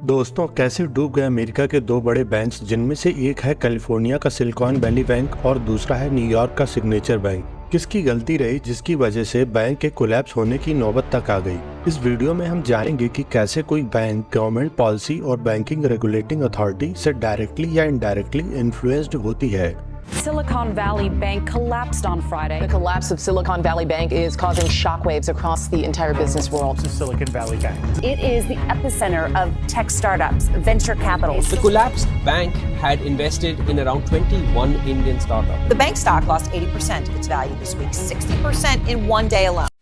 दोस्तों, कैसे डूब गए अमेरिका के दो बड़े बैंक्स, जिनमें से एक है कैलिफोर्निया का सिलिकॉन वैली बैंक और दूसरा है न्यूयॉर्क का सिग्नेचर बैंक। किसकी गलती रही जिसकी वजह से बैंक के कोलैप्स होने की नौबत तक आ गई। इस वीडियो में हम जानेंगे कि कैसे कोई बैंक गवर्नमेंट पॉलिसी और बैंकिंग रेगुलेटिंग अथॉरिटी से डायरेक्टली या इनडायरेक्टली इन्फ्लुएंस्ड होती है। Silicon Valley Bank collapsed on Friday. The collapse of Silicon Valley Bank is causing shockwaves across the entire business world. Silicon Valley Bank. It is the epicenter of tech startups, venture capital. The collapsed bank had invested in around 21 Indian startups. The bank stock lost 80% of its value this week, 60% in one day alone.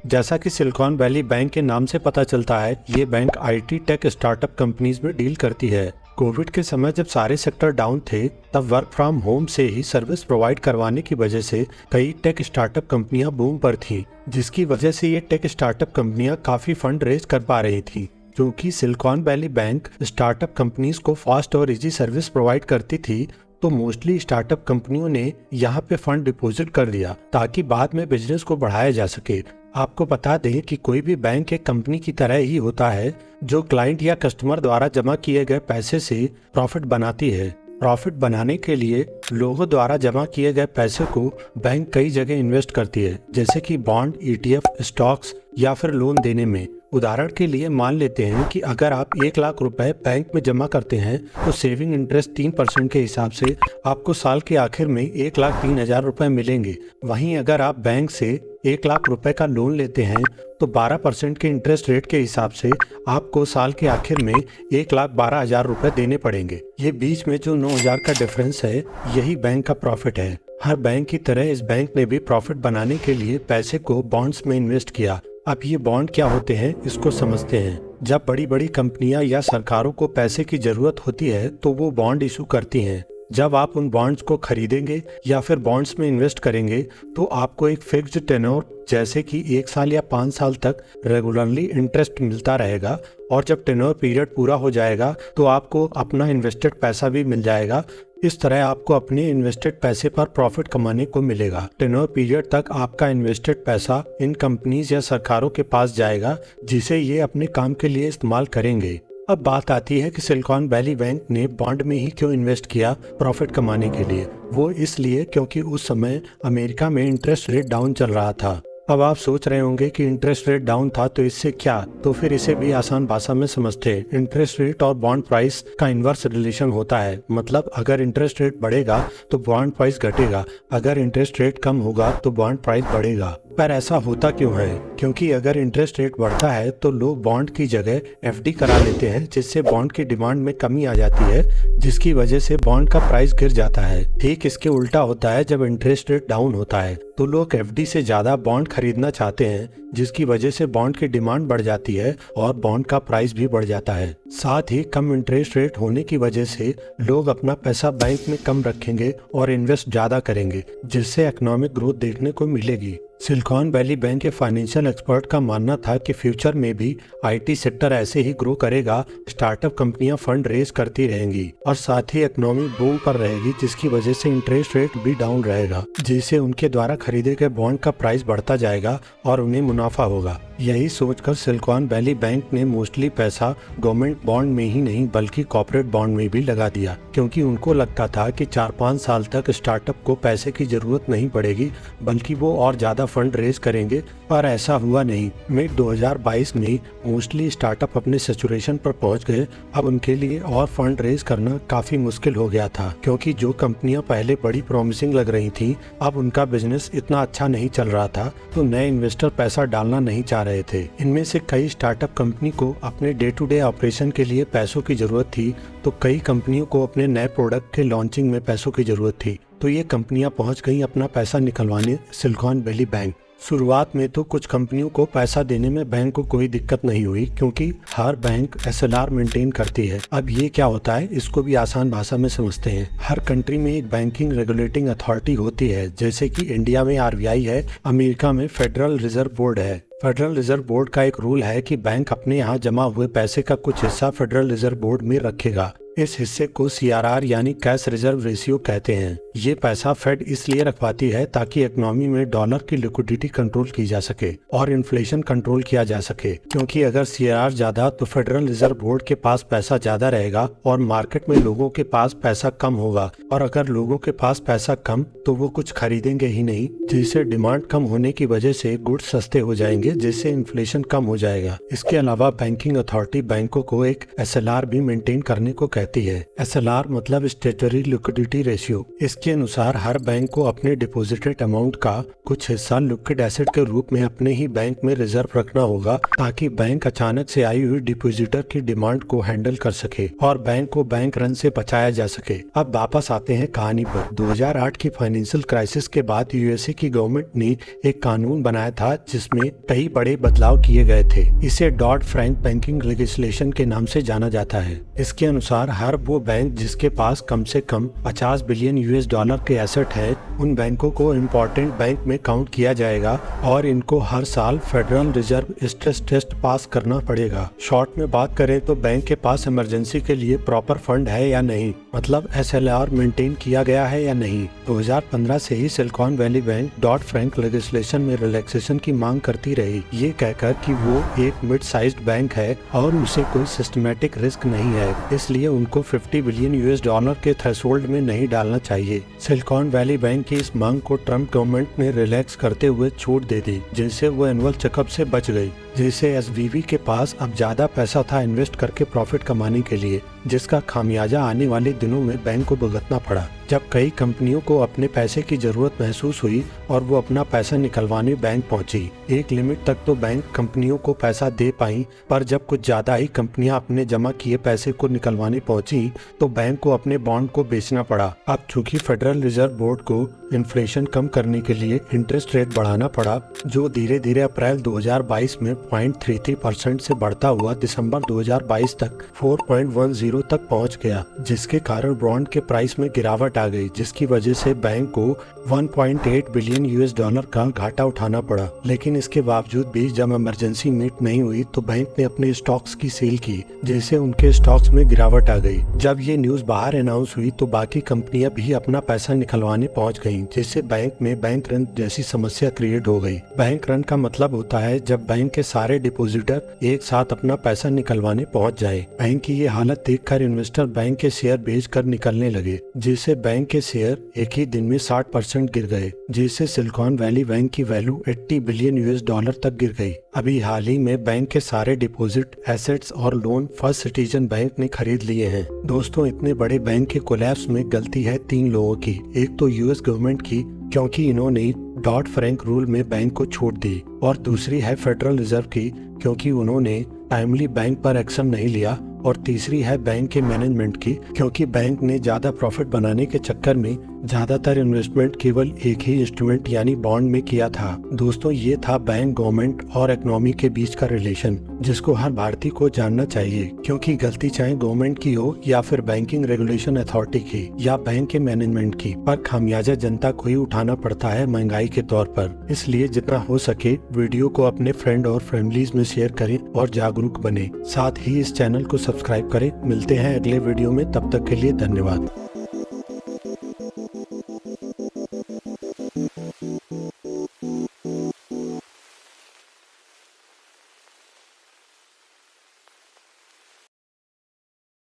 जैसा कि silicon Valley bank के नाम से पता चलता है, ये bank IT tech startup companies में डील करती है। कोविड के समय जब सारे सेक्टर डाउन थे, तब वर्क फ्रॉम होम से ही सर्विस प्रोवाइड करवाने की वजह से कई टेक स्टार्टअप कंपनियां बूम पर थीं, जिसकी वजह से ये टेक स्टार्टअप कंपनियां काफी फंड रेज कर पा रही थी। क्योंकि silicon Valley bank startup companies को फास्ट और इजी सर्विस प्रोवाइड करती थी, तो मोस्टली स्टार्टअप कंपनियों ने यहाँ पे फंड डिपॉजिट कर दिया ताकि बाद में बिजनेस को बढ़ाया जा सके। आपको बता दें कि कोई भी बैंक एक कंपनी की तरह ही होता है, जो क्लाइंट या कस्टमर द्वारा जमा किए गए पैसे से प्रॉफिट बनाती है। प्रॉफिट बनाने के लिए लोगों द्वारा जमा किए गए पैसे को बैंक कई जगह इन्वेस्ट करती है, जैसे कि बॉन्ड, ईटीएफ, स्टॉक्स या फिर लोन देने में। उदाहरण के लिए मान लेते हैं कि अगर आप 1 लाख रुपए बैंक में जमा करते हैं, तो सेविंग इंटरेस्ट 3% के हिसाब से आपको साल के आखिर में 1,03,000 रुपए मिलेंगे। वहीं अगर आप बैंक से 1 लाख रुपए का लोन लेते हैं, तो 12% के इंटरेस्ट रेट के हिसाब से आपको साल के आखिर में 1,12,000 रुपए देने पड़ेंगे। ये बीच में जो 9,000 का डिफरेंस है, यही बैंक का प्रॉफिट है। हर बैंक की तरह इस बैंक ने भी प्रॉफिट बनाने के लिए पैसे को बॉन्ड्स में इन्वेस्ट किया। अब ये बॉन्ड क्या होते हैं, इसको समझते हैं। जब बड़ी बड़ी कंपनियां या सरकारों को पैसे की जरूरत होती है, तो वो बॉन्ड इशू करती हैं। जब आप उन बॉन्ड्स को खरीदेंगे या फिर बॉन्ड्स में इन्वेस्ट करेंगे, तो आपको एक फिक्स्ड टेन्योर जैसे कि 1 साल या 5 साल तक रेगुलरली इंटरेस्ट मिलता रहेगा, और जब टेन्योर पीरियड पूरा हो जाएगा तो आपको अपना इन्वेस्टेड पैसा भी मिल जाएगा। इस तरह आपको अपने इन्वेस्टेड पैसे पर प्रॉफिट कमाने को मिलेगा। टेन्योर पीरियड तक आपका इन्वेस्टेड पैसा इन कंपनीज या सरकारों के पास जाएगा, जिसे ये अपने काम के लिए इस्तेमाल करेंगे। अब बात आती है कि सिलिकॉन वैली बैंक ने बॉन्ड में ही क्यों इन्वेस्ट किया प्रॉफिट कमाने के लिए। वो इसलिए क्योंकि उस समय अमेरिका में इंटरेस्ट रेट डाउन चल रहा था। अब आप सोच रहे होंगे कि इंटरेस्ट रेट डाउन था तो इससे क्या, तो फिर इसे भी आसान भाषा में समझते हैं। इंटरेस्ट रेट और बॉन्ड प्राइस का इन्वर्स रिलेशन होता है। मतलब अगर इंटरेस्ट रेट बढ़ेगा तो बॉन्ड प्राइस घटेगा, अगर इंटरेस्ट रेट कम होगा तो बॉन्ड प्राइस बढ़ेगा। पर ऐसा होता क्यों है? क्योंकि अगर इंटरेस्ट रेट बढ़ता है तो लोग बॉन्ड की जगह एफडी करा लेते हैं, जिससे बॉन्ड की डिमांड में कमी आ जाती है, जिसकी वजह से बॉन्ड का प्राइस गिर जाता है। ठीक इसके उल्टा होता है, जब इंटरेस्ट रेट डाउन होता है तो लोग एफडी से ज्यादा बॉन्ड खरीदना चाहते हैं, जिसकी वजह से बॉन्ड की डिमांड बढ़ जाती है और बॉन्ड का प्राइस भी बढ़ जाता है। साथ ही कम इंटरेस्ट रेट होने की वजह से लोग अपना पैसा बैंक में कम रखेंगे और इन्वेस्ट ज्यादा करेंगे, जिससे इकोनॉमिक ग्रोथ देखने को मिलेगी। सिलिकॉन वैली बैंक के फाइनेंशियल एक्सपर्ट का मानना था कि फ्यूचर में भी आईटी सेक्टर ऐसे ही ग्रो करेगा। स्टार्टअप कंपनियां फंड रेज करती रहेंगी और साथ ही इकोनॉमी बूम पर रहेगी, जिसकी वजह से इंटरेस्ट रेट भी डाउन रहेगा, जिससे उनके द्वारा खरीदे गए बॉन्ड का प्राइस बढ़ता जाएगा और उन्हें मुनाफा होगा। यही सोचकर सिलिकॉन वैली बैंक ने मोस्टली पैसा गवर्नमेंट बॉन्ड में ही नहीं बल्कि कॉर्पोरेट बॉन्ड में भी लगा दिया, क्योंकि उनको लगता था कि 4-5 साल तक स्टार्टअप को पैसे की जरूरत नहीं पड़ेगी, बल्कि वो और ज्यादा फंड रेज करेंगे। पर ऐसा हुआ नहीं। मिड 2022 में मोस्टली स्टार्टअप अपने सैचुरेशन पर पहुंच गए। अब उनके लिए और फंड रेज करना काफी मुश्किल हो गया था, क्योंकि जो कंपनियां पहले बड़ी प्रॉमिसिंग लग रही थी, अब उनका बिजनेस इतना अच्छा नहीं चल रहा था, तो नए इन्वेस्टर पैसा डालना नहीं चाह रहे थे। इनमें से कई स्टार्टअप कंपनी को अपने डे टू डे ऑपरेशन के लिए पैसों की जरूरत थी, तो कई कंपनियों को अपने नए प्रोडक्ट के लॉन्चिंग में पैसों की जरूरत थी। तो ये कंपनियां पहुंच गई अपना पैसा निकलवाने सिलिकॉन वैली बैंक। शुरुआत में तो कुछ कंपनियों को पैसा देने में बैंक को कोई दिक्कत नहीं हुई, क्योंकि हर बैंक एसएलआर मेंटेन करती है। अब ये क्या होता है, इसको भी आसान भाषा में समझते हैं। हर कंट्री में एक बैंकिंग रेगुलेटिंग अथॉरिटी होती है, जैसे कि इंडिया में आरबीआई है, अमेरिका में फेडरल रिजर्व बोर्ड है। फेडरल रिजर्व बोर्ड का एक रूल है कि बैंक अपने यहाँ जमा हुए पैसे का कुछ हिस्सा फेडरल रिजर्व बोर्ड में रखेगा। इस हिस्से को CRR यानी कैश रिजर्व रेशियो कहते हैं। ये पैसा फेड इसलिए रखवाती है ताकि इकोनॉमी में डॉलर की लिक्विडिटी कंट्रोल की जा सके और इन्फ्लेशन कंट्रोल किया जा सके, क्योंकि अगर CRR ज्यादा तो फेडरल रिजर्व बोर्ड के पास पैसा ज्यादा रहेगा और मार्केट में लोगों के पास पैसा कम होगा, और अगर लोगों के पास पैसा कम तो वो कुछ खरीदेंगे ही नहीं, जिससे डिमांड कम होने की वजह से गुड्स सस्ते हो जाएंगे, जिससे इन्फ्लेशन कम हो जाएगा। इसके अलावा बैंकिंग अथॉरिटी बैंकों को एक SLR भी मेंटेन करने को कहती है। SLR मतलब स्टेटरी लिक्विडिटी रेशियो। इसके अनुसार हर बैंक को अपने डिपॉजिटेड अमाउंट का कुछ हिस्सा लिक्विड एसेट के रूप में अपने ही बैंक में रिजर्व रखना होगा, ताकि बैंक अचानक से आई हुई डिपॉजिटर की डिमांड को हैंडल कर सके और बैंक को बैंक रन से बचाया जा सके। अब वापस आते हैं कहानी पर। 2008 की फाइनेंशियल क्राइसिस के बाद USA की गवर्नमेंट ने एक कानून बनाया था जिसमें कई बड़े बदलाव किए गए थे। इसे डॉड फ्रैंक बैंकिंग लेजिस्लेशन के नाम से जाना जाता है। इसके अनुसार हर वो बैंक जिसके पास कम से कम 50 बिलियन US$ के एसेट है, उन बैंकों को इम्पोर्टेंट बैंक में काउंट किया जाएगा और इनको हर साल Federal Reserve stress test pass करना पड़ेगा। शॉर्ट में बात करें तो बैंक के पास इमरजेंसी के लिए प्रॉपर फंड है या नहीं, मतलब SLR मेंटेन किया गया है या नहीं। 2015 से ही Silicon Valley Bank Dodd Frank legislation में रिलैक्सेशन की मांग करती रही, ये कहकर कि वो एक मिड साइज्ड बैंक है और उसे कोई सिस्टमैटिक रिस्क नहीं है, इसलिए उनको 50 बिलियन US$ के थ्रेशोल्ड में नहीं डालना चाहिए। सिलिकॉन वैली बैंक की इस मांग को ट्रम्प गवर्नमेंट ने रिलैक्स करते हुए छूट दे दी, जिससे वो एनुअल चेकअप से बच गई। जिससे SVB के पास अब ज्यादा पैसा था इन्वेस्ट करके प्रॉफिट कमाने के लिए, जिसका खामियाजा आने वाले दिनों में बैंक को भुगतना पड़ा। जब कई कंपनियों को अपने पैसे की जरूरत महसूस हुई और वो अपना पैसा निकलवाने बैंक पहुंची। एक लिमिट तक तो बैंक कंपनियों को पैसा दे पाई, पर जब कुछ ज्यादा ही कंपनियां अपने जमा किए पैसे को निकलवाने पहुंची तो बैंक को अपने बॉन्ड को बेचना पड़ा। अब चूंकि फेडरल रिजर्व बोर्ड को इन्फ्लेशन कम करने के लिए इंटरेस्ट रेट बढ़ाना पड़ा, जो धीरे धीरे अप्रैल 2022 में 0.33% से बढ़ता हुआ दिसंबर 2022 तक 4.10 तक पहुंच गया, जिसके कारण बॉन्ड के प्राइस में गिरावट आ गई, जिसकी वजह से बैंक को 1.8 बिलियन US$ का घाटा उठाना पड़ा। लेकिन इसके बावजूद भी जब इमरजेंसी मीट नहीं हुई तो बैंक ने अपने स्टॉक्स की सेल की, जिससे उनके स्टॉक्स में गिरावट आ गई। जब ये न्यूज बाहर अनाउंस हुई तो बाकी कंपनियां भी अपना पैसा निकलवाने पहुंच गईं, जिससे बैंक में बैंक रन जैसी समस्या क्रिएट हो गई। बैंक रन का मतलब होता है जब बैंक के सारे डिपॉजिटर एक साथ अपना पैसा निकलवाने पहुंच जाए। बैंक की ये हालत देखकर इन्वेस्टर बैंक के शेयर बेचकर निकलने लगे, जिससे बैंक के शेयर एक ही दिन में 60% गिर गए, जिससे सिलिकॉन वैली बैंक की वैल्यू 80 बिलियन US$ तक गिर गई। अभी हाल ही में बैंक के सारे डिपॉजिट, एसेट्स और लोन फर्स्ट सिटीजन बैंक ने खरीद लिए हैं। दोस्तों, इतने बड़े बैंक के कोलैप्स में गलती है 3 लोगों की। एक तो US गवर्नमेंट की, क्योंकि इन्होंने डॉड फ्रैंक रूल में बैंक को छूट दी, और दूसरी है फेडरल रिजर्व की, क्योंकि उन्होंने टाइमली बैंक पर एक्शन नहीं लिया, और तीसरी है बैंक के मैनेजमेंट की, क्योंकि बैंक ने ज्यादा प्रॉफिट बनाने के चक्कर में ज्यादातर इन्वेस्टमेंट केवल एक ही इंस्ट्रूमेंट यानी बॉन्ड में किया था। दोस्तों, ये था बैंक, गवर्नमेंट और इकोनॉमी के बीच का रिलेशन, जिसको हर भारतीय को जानना चाहिए, क्योंकि गलती चाहे गवर्नमेंट की हो या फिर बैंकिंग रेगुलेशन अथॉरिटी की या बैंक के मैनेजमेंट की, पर खामियाजा जनता को ही उठाना पड़ता है महंगाई के तौर पर। इसलिए जितना हो सके वीडियो को अपने फ्रेंड और फैमिलीज में शेयर करें और जागरूक बने। साथ ही इस चैनल को सब्सक्राइब करें। मिलते हैं अगले वीडियो में, तब तक के लिए धन्यवाद।